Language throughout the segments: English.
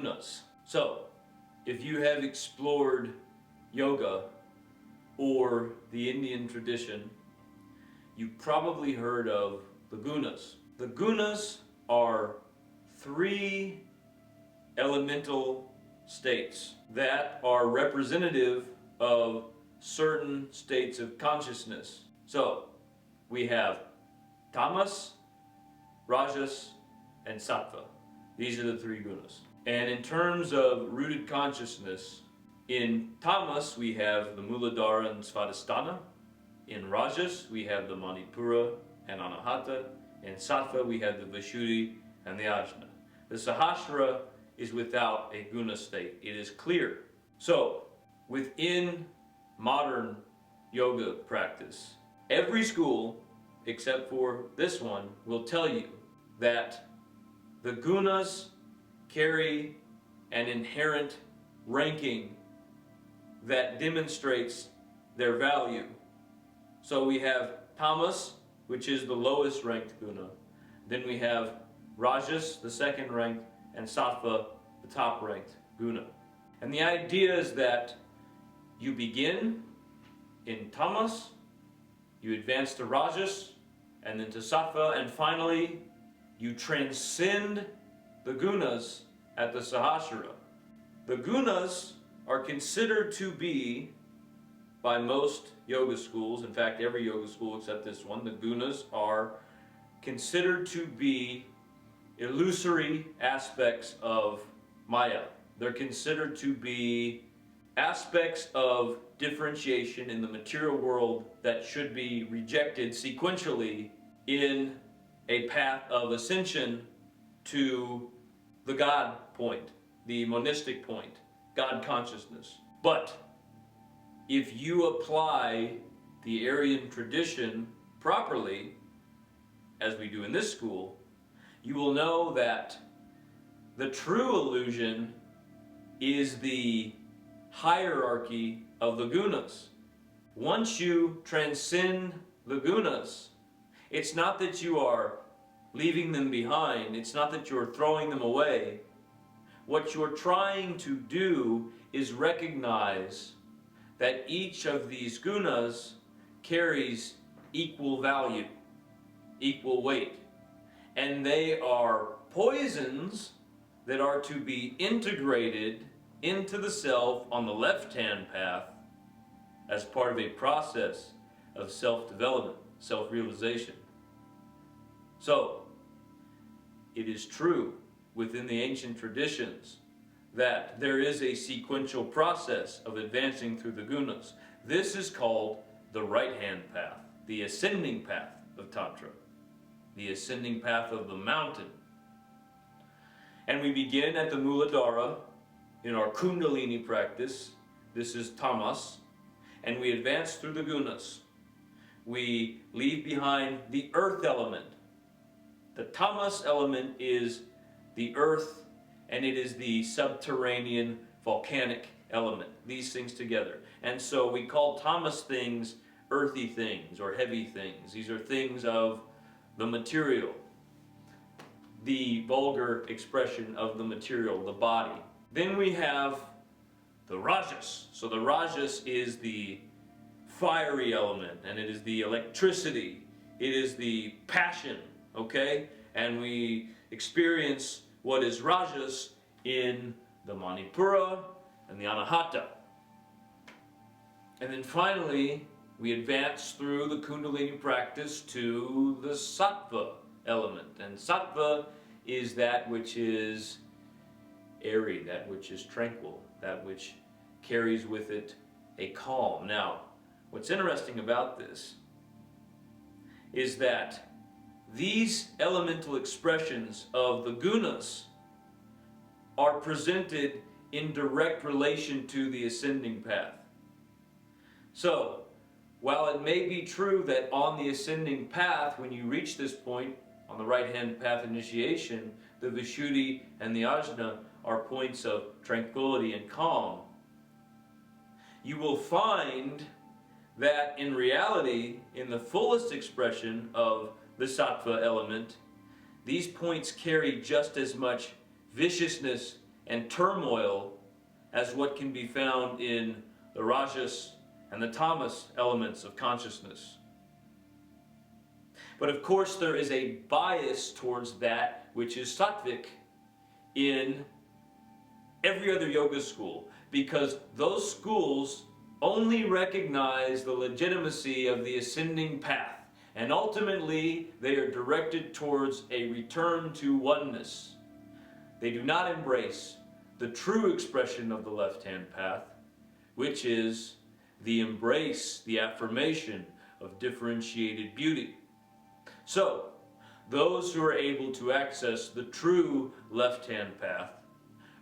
Gunas. So, if you have explored yoga or the Indian tradition, you've probably heard of the Gunas. The Gunas are 3 elemental states that are representative of certain states of consciousness. So, we have tamas, rajas, and sattva. These are the 3 gunas. And in terms of rooted consciousness, in tamas we have the Muladhara and Svadhisthana. In rajas we have the Manipura and Anahata. In sattva we have the Vishuddhi and the Ajna. The Sahasrara is without a guna state. It is clear. So, within modern yoga practice, every school, except for this one, will tell you that the gunas carry an inherent ranking that demonstrates their value. So we have tamas, which is the lowest ranked guna. Then we have rajas, the second ranked, and sattva, the top ranked guna. And the idea is that you begin in tamas, you advance to rajas, and then to sattva, and finally you transcend the gunas at the Sahasrara. The gunas are considered to be, by most yoga schools, in fact every yoga school except this one, the gunas are considered to be illusory aspects of Maya. They're considered to be aspects of differentiation in the material world that should be rejected sequentially in a path of ascension to the God point, the monistic point, God consciousness. But if you apply the Aryan tradition properly, as we do in this school, you will know that the true illusion is the hierarchy of the gunas. Once you transcend the gunas, it's not that you are leaving them behind, it's not that you're throwing them away. What you're trying to do is recognize that each of these gunas carries equal value, equal weight. And they are poisons that are to be integrated into the self on the left-hand path as part of a process of self-development, self-realization. So, it is true within the ancient traditions that there is a sequential process of advancing through the gunas. This is called the right-hand path, the ascending path of Tantra, the ascending path of the mountain. And we begin at the Muladhara in our Kundalini practice. This is tamas, and we advance through the gunas. We leave behind the earth element. The tamas element is the earth, and it is the subterranean volcanic element, these things together. And so we call tamas things earthy things or heavy things. These are things of the material, the vulgar expression of the material, the body. Then we have the rajas. So the rajas is the fiery element, and it is the electricity, it is the passion, okay? And we experience what is rajas in the Manipura and the Anahata. And then finally, we advance through the Kundalini practice to the sattva element. And sattva is that which is airy, that which is tranquil, that which carries with it a calm. Now, what's interesting about this is that these elemental expressions of the gunas are presented in direct relation to the ascending path. So, while it may be true that on the ascending path, when you reach this point, on the right-hand path initiation, the Vishuddhi and the Ajna are points of tranquility and calm, you will find that in reality, in the fullest expression of the sattva element, these points carry just as much viciousness and turmoil as what can be found in the rajas and the tamas elements of consciousness. But of course there is a bias towards that which is sattvic in every other yoga school, because those schools only recognize the legitimacy of the ascending path, and ultimately they are directed towards a return to oneness. They do not embrace the true expression of the left-hand path, which is the embrace, the affirmation of differentiated beauty. So, those who are able to access the true left-hand path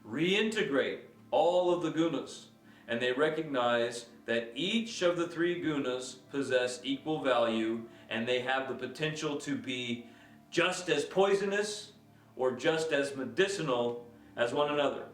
reintegrate all of the gunas, and they recognize that each of the three gunas possess equal value, and they have the potential to be just as poisonous or just as medicinal as one another.